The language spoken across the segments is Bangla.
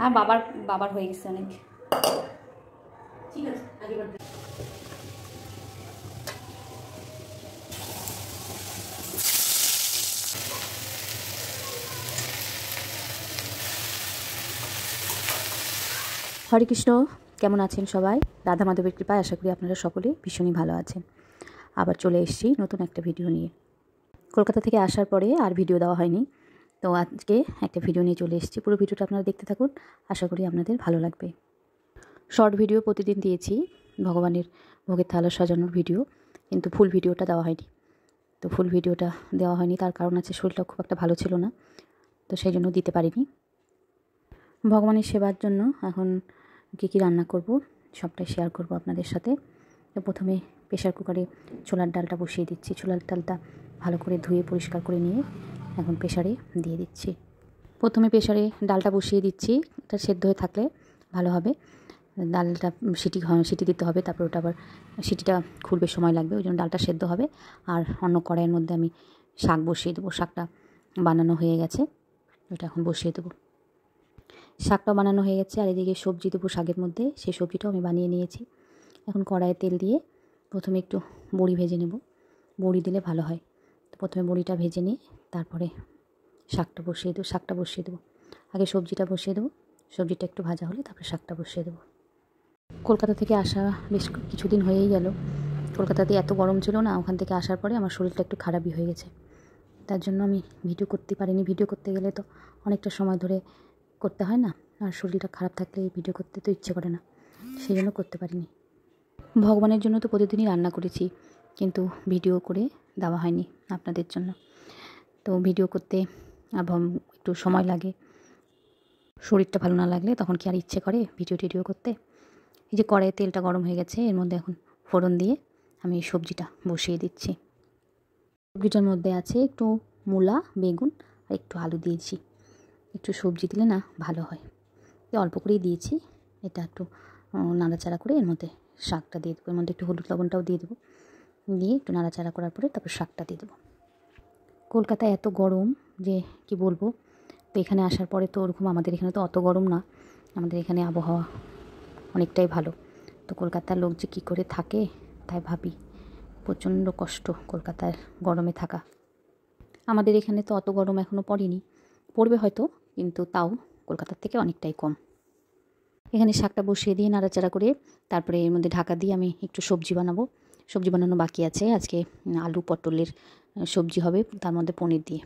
আর বাবার বাবার হয়ে গেছে অনেক। ঠিক আছে আগেবার হরে কৃষ্ণ, কেমন আছেন সবাই? রাধা মাধবের কৃপায় আশা করি আপনারা সকলে ভীষণই ভালো আছেন। আবার চলে এসেছি নতুন একটা ভিডিও নিয়ে। কলকাতা থেকে আসার পরে আর ভিডিও দেওয়া হয়নি, তো আজকে একটা ভিডিও নিয়ে চলে এসেছি। পুরো ভিডিওটা আপনারা দেখতে থাকুন, আশা করি আপনাদের ভালো লাগবে। শর্ট ভিডিও প্রতিদিন দিয়েছি, ভগবানের ভোগের থালা সাজানোর ভিডিও, কিন্তু ফুল ভিডিওটা দেওয়া হয়নি। তো ফুল ভিডিওটা দেওয়া হয়নি, তার কারণ আছে শরীরটা খুব একটা ভালো ছিল না, তো সেই জন্য দিতে পারিনি। ভগবানের সেবার জন্য এখন কী রান্না করব সবটাই শেয়ার করব আপনাদের সাথে। তো প্রথমে প্রেশার কুকারে ছোলার ডালটা বসিয়ে দিচ্ছি। ছোলার ডালটা ভালো করে ধুয়ে পরিষ্কার করে নিয়ে এখন প্রেশারে দিয়ে দিচ্ছি। প্রথমে প্রেশারে ডালটা বসিয়ে দিচ্ছি, এটা সেদ্ধ হয়ে থাকলে ভালো হবে। ডালটা সিটি দিতে হবে, তারপর ওটা আবার সিটিটা খুলবে সময় লাগবে, ওই জন্য ডালটা সেদ্ধ হবে। আর অন্য কড়াইয়ের মধ্যে আমি শাক বসিয়ে দেবো। শাকটা বানানো হয়ে গেছে, ওটা এখন বসিয়ে দেবো। শাকটাও বানানো হয়ে গেছে, আর এদিকে সবজি দেবো শাকের মধ্যে, সেই সবজিটাও আমি বানিয়ে নিয়েছি। এখন কড়াইয়ে তেল দিয়ে প্রথমে একটু বড়ি ভেজে নেব। বড়ি দিলে ভালো হয়, তো প্রথমে বড়িটা ভেজে নিয়ে তারপরে শাকটা বসিয়ে দেবো। আগে সবজিটা বসিয়ে দেবো, সবজিটা একটু ভাজা হলে তারপরে শাকটা বসিয়ে দেবো। কলকাতা থেকে আসা বেশ কিছুদিন হয়েই গেল। কলকাতাতে এত গরম ছিল না, ওখান থেকে আসার পরে আমার শরীরটা একটু খারাপই হয়ে গেছে, তার জন্য আমি ভিডিও করতে পারিনি। ভিডিও করতে গেলে তো অনেকটা সময় ধরে করতে হয় না, আর শরীরটা খারাপ থাকলে ভিডিও করতে তো ইচ্ছে করে না, সেই জন্য করতে পারিনি। ভগবানের জন্য তো প্রতিদিনই রান্না করেছি, কিন্তু ভিডিও করে দেওয়া হয়নি আপনাদের জন্য। তো ভিডিও করতে একটু সময় লাগে, শরীরটা ভালো না লাগলে তখন কি আর ইচ্ছে করে ভিডিও করতে। এই যে কড়াইয়ে তেলটা গরম হয়ে গেছে, এর মধ্যে এখন ফোড়ন দিয়ে আমি সবজিটা বসিয়ে দিচ্ছি। সবজিটার মধ্যে আছে একটু মূলা, বেগুন আর একটু আলু দিয়েছি। একটু সবজি দিলে না ভালো হয়, অল্প করেই দিয়েছি। এটা একটু নাড়াচাড়া করে এর মধ্যে শাকটা দিয়ে দেবো। এর মধ্যে একটু হলুদ লবণটাও দিয়ে দেবো, দিয়ে একটু নাড়াচাড়া করার পরে তারপর শাকটা দিয়ে দেবো। কলকাতায় এত গরম যে কি বলবো, তো এখানে আসার পরে তো ওরকম আমাদের এখানে তো অত গরম না, আমাদের এখানে আবহাওয়া অনেকটাই ভালো। তো কলকাতার লোক যে কী করে থাকে তাই ভাবি, প্রচণ্ড কষ্ট কলকাতার গরমে থাকা। আমাদের এখানে তো অত গরম এখনও পড়েনি, পড়বে হয়তো, কিন্তু তাও কলকাতার থেকে অনেকটাই কম। এখানে শাকটা বসিয়ে দিয়ে নাড়াচাড়া করে তারপরে এর মধ্যে ঢাকা দিয়ে আমি একটু সবজি বানাবো। সবজি বানানো বাকি আছে, আজকে আলু পটলের সবজি হবে, তার মধ্যে পনির দিয়ে।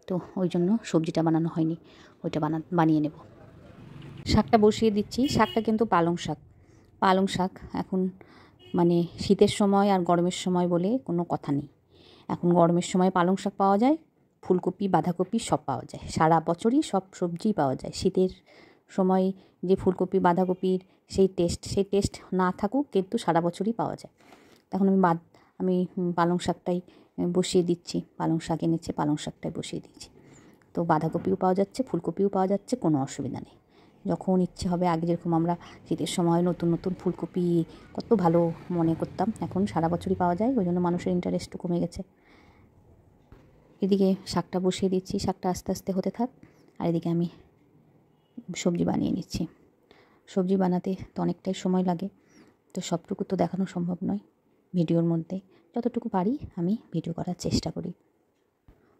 তো ওই জন্য সবজিটা বানানো হয়নি, ওইটা বানিয়ে নেব। শাকটা বসিয়ে দিচ্ছি। শাকটা কিন্তু পালং শাক এখন মানে শীতের সময় আর গরমের সময় বলে কোনো কথা নেই। এখন গরমের সময় পালং শাক পাওয়া যায়, ফুলকপি, বাঁধাকপি সব পাওয়া যায়, সারা বছরই সব সবজিই পাওয়া যায়। শীতের সময় যে ফুলকপি, বাঁধাকপির সেই টেস্ট না থাকুক, কিন্তু সারা বছরই পাওয়া যায়। তখন আমি পালং শাকটাই বসিয়ে দিচ্ছি। পালং শাক এনেছে, পালং শাকটাই বসিয়ে দিচ্ছি। তো বাঁধাকপিও পাওয়া যাচ্ছে, ফুলকপিও পাওয়া যাচ্ছে, কোনো অসুবিধা নেই। যখন ইচ্ছে হবে, আগে যেরকম আমরা শীতের সময় নতুন নতুন ফুলকপি কত ভালো মনে করতাম, এখন সারা বছরই পাওয়া যায়, ওই জন্য মানুষের ইন্টারেস্টও কমে গেছে। এদিকে শাকটা বসিয়ে দিচ্ছি, শাকটা আস্তে আস্তে হতে থাক, আর এদিকে আমি সবজি বানিয়ে নিচ্ছি। সবজি বানাতে তো অনেকটাই সময় লাগে, তো সবটুকু তো দেখানো সম্ভব নয় ভিডিওর মধ্যে। যতটুকু পারি আমি ভিডিও করার চেষ্টা করি।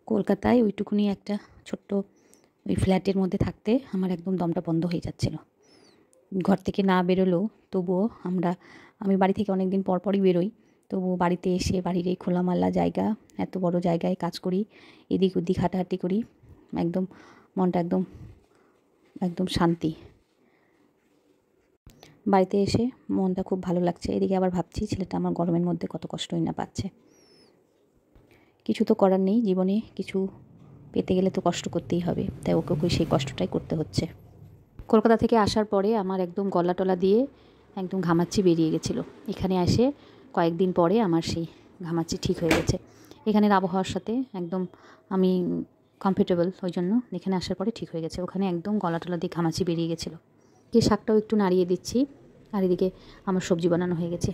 কলকাতায় ওইটুকুনি একটা ছোট্ট ওই ফ্ল্যাটের মধ্যে থাকতে আমার একদম দমটা বন্ধ হয়ে যাচ্ছিল। ঘর থেকে না বেরোলেও তবুও আমি বাড়ি থেকে অনেক দিন পরই বেরোই, তবুও বাড়িতে এসে বাড়ির এই খোলামেলা জায়গা, এত বড় জায়গায় কাজ করি, এদিক ওদিক হাঁটাহাঁটি করি, একদম মনটা একদম শান্তি। বাড়িতে এসে মনটা খুব ভালো লাগছে। এদিকে আবার ভাবছি ছেলেটা আমার গরমের মধ্যে কত কষ্টই না পাচ্ছে। কিছু তো করার নেই, জীবনে কিছু পেতে গেলে তো কষ্ট করতেই হবে, তাই ওকে সেই কষ্টটাই করতে হচ্ছে। কলকাতা থেকে আসার পরে আমার একদম গলা টলা দিয়ে একদম ঘামাচ্ছি বেরিয়ে গেছিলো। এখানে এসে কয়েকদিন পরে আমার সেই ঘামাচ্ছি ঠিক হয়ে গেছে। এখানের আবহাওয়ার সাথে একদম আমি কমফর্টেবল, ওই জন্য এখানে আসার পরে ঠিক হয়ে গেছে। ওখানে একদম গলা টলা দিয়ে ঘামাচ্ছি বেরিয়ে গেছিলো। এই শাকটাও একটু নাড়িয়ে দিচ্ছি, আর এদিকে আমার সবজি বানানো হয়ে গেছে।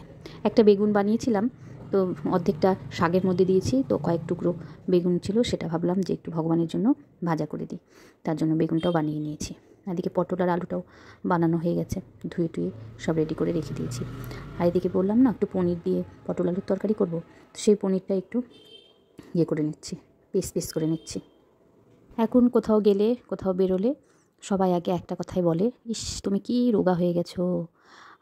একটা বেগুন বানিয়েছিলাম, তো অর্ধেকটা শাকের মধ্যে দিয়েছি, তো কয়েক টুকরো বেগুন ছিল, সেটা ভাবলাম যে একটু ভগবানের জন্য ভাজা করে দিই, তার জন্য বেগুনটাও বানিয়ে নিয়েছি। এদিকে পটল আর আলুটাও বানানো হয়ে গেছে, ধুয়ে টুয়ে সব রেডি করে রেখে দিয়েছি। আর এদিকে বললাম না একটু পনির দিয়ে পটল আলুর তরকারি করব, তো সেই পনিরটা একটু করে নিচ্ছি, পিস করে নিচ্ছি। এখন কোথাও গেলে, কোথাও বেরোলে সবাই আগে একটা কথাই বলে, ইস তুমি কি রোগা হয়ে গেছো।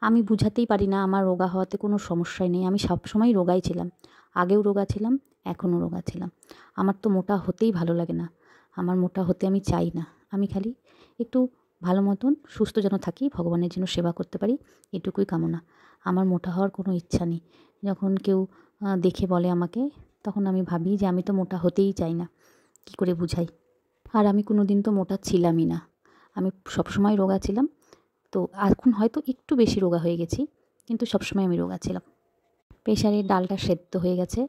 আমি বুঝাতেই পারি না, আমার রোগা হওয়াতে কোনো সমস্যাই নেই, আমি সবসময় রোগাই ছিলাম, আগেও রোগা ছিলাম, এখনও রোগা ছিলাম। আমার তো মোটা হতেই ভালো লাগে না, আমার মোটা হতে আমি চাই না, আমি খালি একটু ভালো মতন সুস্থ যেন থাকি, ভগবানের জন্য সেবা করতে পারি, এটুকুই কামনা। আমার মোটা হওয়ার কোনো ইচ্ছা নেই। যখন কেউ দেখে বলে আমাকে, তখন আমি ভাবি যে আমি তো মোটা হতেই চাই না, কী করে বুঝাই। আর আমি কোনো দিন তো মোটা ছিলামই না, আমি সবসময় রোগা ছিলাম। তো এখন হয়তো একটু বেশি রোগা হয়ে গেছি, কিন্তু সবসময় আমি রোগা ছিলাম। প্রেসারের ডালটা সেদ্ধ হয়ে গেছে,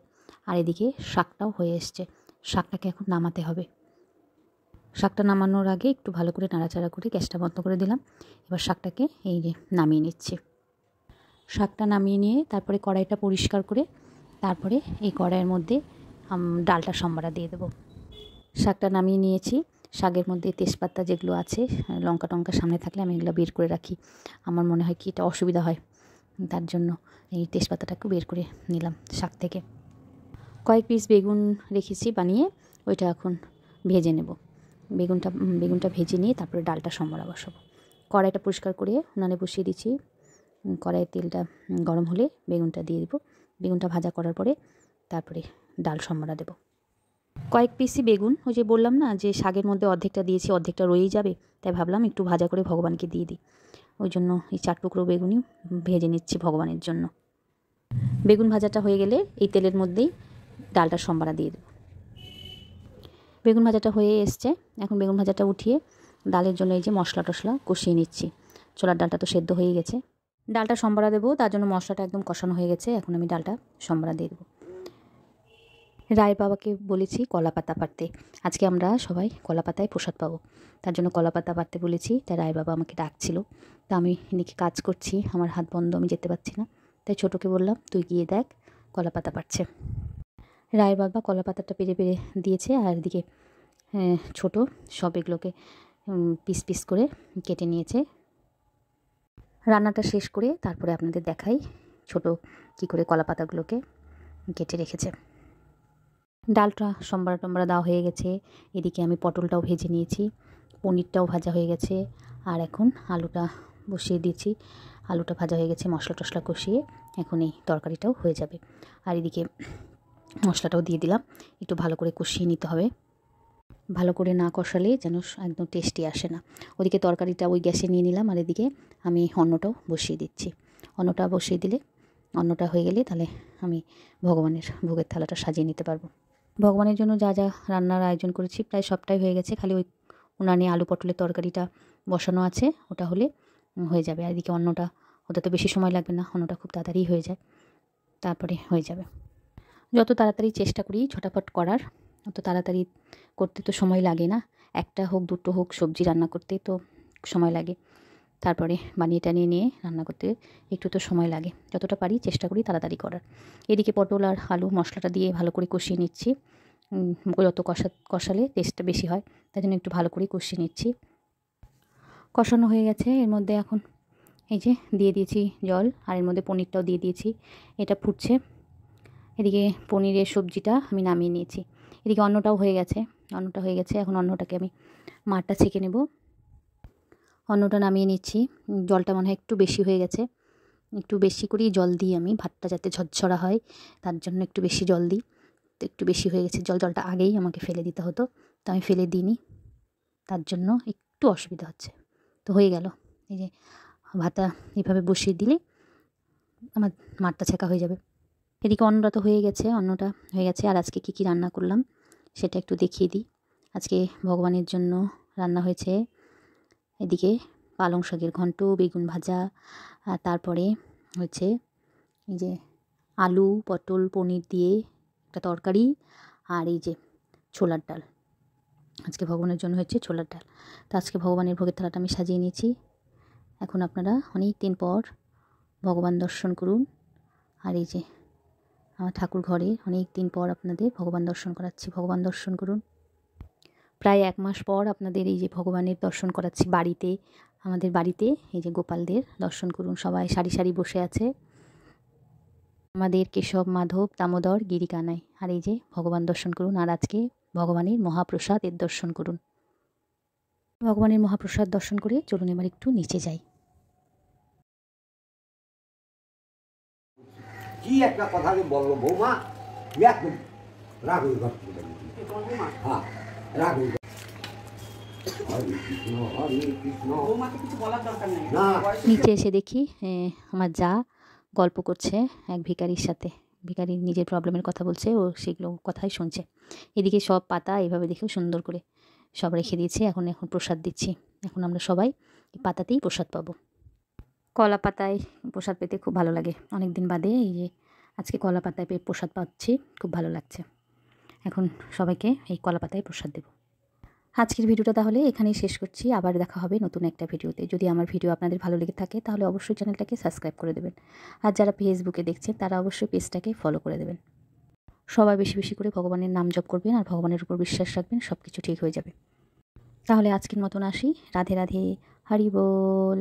আর এদিকে শাকটাও হয়ে এসছে। শাকটাকে এখন নামাতে হবে। শাকটা নামানোর আগে একটু ভালো করে নাড়াচাড়া করে গ্যাসটা বন্ধ করে দিলাম। এবার শাকটাকে এই যে নামিয়ে নিচ্ছি। শাকটা নামিয়ে নিয়ে তারপরে কড়াইটা পরিষ্কার করে তারপরে এই কড়াইয়ের মধ্যে ডালটা সম্বারা দিয়ে দেবো। শাকটা নামিয়ে নিয়েছি, শাকের মধ্যে তেজপাতা যেগুলো আছে, লঙ্কা টঙ্কা সামনে থাকলে আমি এগুলো বের করে রাখি, আমার মনে হয় কি এটা অসুবিধা হয়, তার জন্য এই তেজপাতাটাকে বের করে নিলাম শাক থেকে। কয়েক পিস বেগুন রেখেছি বানিয়ে, ওইটা এখন ভেজে নেব। বেগুনটা ভেজে নিয়ে তারপরে ডালটা সম্বরা বসাবো। কড়াইটা পরিষ্কার করে উনানে বসিয়ে দিচ্ছি। কড়াইয়ের তেলটা গরম হলে বেগুনটা দিয়ে দেবো। বেগুনটা ভাজা করার পরে তারপরে ডাল সম্বরা দেবো। কয়েক পিসই বেগুন, ওই যে বললাম না যে শাকের মধ্যে অর্ধেকটা দিয়েছি, অর্ধেকটা রয়েই যাবে, তাই ভাবলাম একটু ভাজা করে ভগবানকে দিয়ে দিই। ওই জন্য এই 4 টুকরো বেগুনই ভেজে নিচ্ছি ভগবানের জন্য। বেগুন ভাজাটা হয়ে গেলে এই তেলের মধ্যেই ডালটা সম্বারা দিয়ে দেবো। বেগুন ভাজাটা হয়ে এসছে, এখন বেগুন ভাজাটা উঠিয়ে ডালের জন্য এই যে মশলা টশলা কষিয়ে নিচ্ছি। ছোলার ডালটা তো সেদ্ধ হয়ে গেছে, ডালটা সম্বারা দেবো, তার জন্য মশলাটা একদম কষানো হয়ে গেছে। এখন আমি ডালটা সম্বারা দিয়ে দেবো। রায়ের বাবাকে বলেছি কলা পাতা পাড়তে, আজকে আমরা সবাই কলা পাতায় প্রসাদ পাবো, তার জন্য কলা পাতা পাড়তে বলেছি। তাই রায়ের বাবা আমাকে ডাকছিল, তা আমি এদিকে কাজ করছি, আমার হাত বন্ধ, আমি যেতে পারছি না, তাই ছোটোকে বললাম তুই গিয়ে দেখ কলা পাতা পাড়ছে। রায়ের বাবা কলা পাতাটা পেরে পেরে দিয়েছে, আর এদিকে ছোটো সব এগুলোকে পিস পিস করে কেটে নিয়েছে। রান্নাটা শেষ করে তারপরে আপনাদের দেখাই ছোটো কী করে কলা পাতাগুলোকে কেটে রেখেছে। ডালটা সম্বারা টম্বারা দেওয়া হয়ে গেছে, এদিকে আমি পটলটাও ভেজে নিয়েছি, পনিরটাও ভাজা হয়ে গেছে, আর এখন আলুটা বসিয়ে দিয়েছি। আলুটা ভাজা হয়ে গেছে, মশলা টশলা কষিয়ে এখন এই তরকারিটাও হয়ে যাবে। আর এদিকে মশলাটাও দিয়ে দিলাম, একটু ভালো করে কষিয়ে নিতে হবে, ভালো করে না কষালে যেন একদম টেস্টি আসে না। ওদিকে তরকারিটা ওই গ্যাসে নিয়ে নিলাম, আর এদিকে আমি অন্নটাও বসিয়ে দিচ্ছি। অন্নটা বসিয়ে দিলে, অন্নটা হয়ে গেলে তাহলে আমি ভগবানের ভোগের থালাটা সাজিয়ে নিতে পারবো। ভগবানের জন্য যা যা রান্নার আয়োজন করেছি প্রায় সবটাই হয়ে গেছে, খালি ওই উনানে আলু পটলের তরকারিটা বসানো আছে, ওটা হলে হয়ে যাবে। আর এদিকে অন্নটা হতে তো বেশি সময় লাগবে না, অন্নটা খুব তাড়াতাড়ি হয়ে যায়, তারপরে হয়ে যাবে। যত তাড়াতাড়ি চেষ্টা করি ঝটাফট করার, অত তাড়াতাড়ি করতে তো সময় লাগে না, একটা হোক দুটো হোক সবজি রান্না করতে তো সময় লাগে, তারপরে বানিয়ে টানিয়ে নিয়ে রান্না করতে একটু তো সময় লাগে। যতটা পারি চেষ্টা করি তাড়াতাড়ি করার। এদিকে পটল আর আলু মশলাটা দিয়ে ভালো করে কষিয়ে নিচ্ছি, যত কষালে টেস্টটা বেশি হয়, তাই জন্য একটু ভালো করে কষিয়ে নিচ্ছি। কষানো হয়ে গেছে, এর মধ্যে এখন এই যে দিয়ে দিয়েছি জল, আর এর মধ্যে পনিরটাও দিয়ে দিয়েছি, এটা ফুটছে। এদিকে পনিরের সবজিটা আমি নামিয়ে নিয়েছি, এদিকে অন্নটা হয়ে গেছে। এখন অন্নটাকে আমি মাঠটা ছেঁকে নেব। অন্নটা নামিয়ে নিচ্ছি, জলটা মনে হয় একটু বেশি হয়ে গেছে, একটু বেশি করেই জল দিই আমি, ভাতটা যাতে ঝরঝরা হয় তার জন্য একটু বেশি জল দিই। তো একটু বেশি হয়ে গেছে, জলটা আগেই আমাকে ফেলে দিতে হতো, তো আমি ফেলে দিইনি, তার জন্য একটু অসুবিধা হচ্ছে। তো হয়ে গেল, এই যে ভাতটা এইভাবে বসিয়ে দিলে আমার মাঠটা ছেঁকা হয়ে যাবে। এদিকে অন্নটা তো হয়ে গেছে, অন্নটা হয়ে গেছে। আর আজকে কী রান্না করলাম সেটা একটু দেখিয়ে দিই। আজকে ভগবানের জন্য রান্না হয়েছে এদিকে পালং শাকের ঘন্ট, বেগুন ভাজা, আর তারপরে হচ্ছে এই যে আলু পটল পনির দিয়ে একটা তরকারি, আর এই যে ছোলার ডাল। আজকে ভগবানের জন্য হচ্ছে ছোলার ডাল। তো আজকে ভগবানের ভোগের থালাটা আমি সাজিয়ে নিয়েছি। এখন আপনারা অনেক দিন পর ভগবান দর্শন করুন। আর এই যে আমার ঠাকুর ঘরে অনেক দিন পর আপনাদের ভগবান দর্শন করাচ্ছি। ভগবান দর্শন করুন। প্রায় 1 মাস পর আপনাদের এই যে ভগবানের দর্শন করাচ্ছি বাড়িতে, আমাদের বাড়িতে। এই যে গোপালদের দর্শন করুন, সবাই সারি সারি বসে আছে। আমাদের কেশব, মাধব, দামোদর, গিরিকানাই। আর এই যে ভগবান দর্শন করুন। আর আজকে ভগবানের মহাপ্রসাদের দর্শন করুন। ভগবানের মহাপ্রসাদ দর্শন করে চলুন এবার একটু নিচে যাই। কি একটা কথা যে বললো বৌমা, একদম রাগ হয়ে গেছে। হ্যাঁ, রাগ হয়ে গেছে। হরে কৃষ্ণ হরে কৃষ্ণ। বৌমাকে কিছু বলার দরকার নেই। না। নিচে এসে দেখি আমার যা গল্প করছে এক ভিখারির সাথে। ভিখারির নিজের প্রবলেমের কথা বলছে, ও সেগুলো কথাই শুনছে। এদিকে সব পাতা এভাবে দেখেও সুন্দর করে সব রেখে দিয়েছে। এখন প্রসাদ দিচ্ছি। এখন আমরা সবাই এই পাতাতেই প্রসাদ পাবো। কলা পাতায় প্রসাদ পেতে খুব ভালো লাগে। অনেক দিন বাদে এই যে আজকে কলা পাতায় প্রসাদ পাচ্ছি, খুব ভালো লাগছে। এখন সবাইকে এই কলা পাতায় প্রসাদ দেব। আজকের ভিডিওটা তাহলে এখানেই শেষ করছি। আবার দেখা হবে নতুন একটা ভিডিওতে। যদি আমার ভিডিও আপনাদের ভালো লেগে থাকে তাহলে অবশ্যই চ্যানেলটাকে সাবস্ক্রাইব করে দেবেন। আর যারা ফেসবুকে দেখছেন তারা অবশ্যই পেজটাকে ফলো করে দেবেন। সবাই বেশি বেশি করে ভগবানের নাম জপ করবেন আর ভগবানের উপর বিশ্বাস রাখবেন, সব কিছু ঠিক হয়ে যাবে। তাহলে আজকের মতন আসি। রাধে রাধে, হরি বল।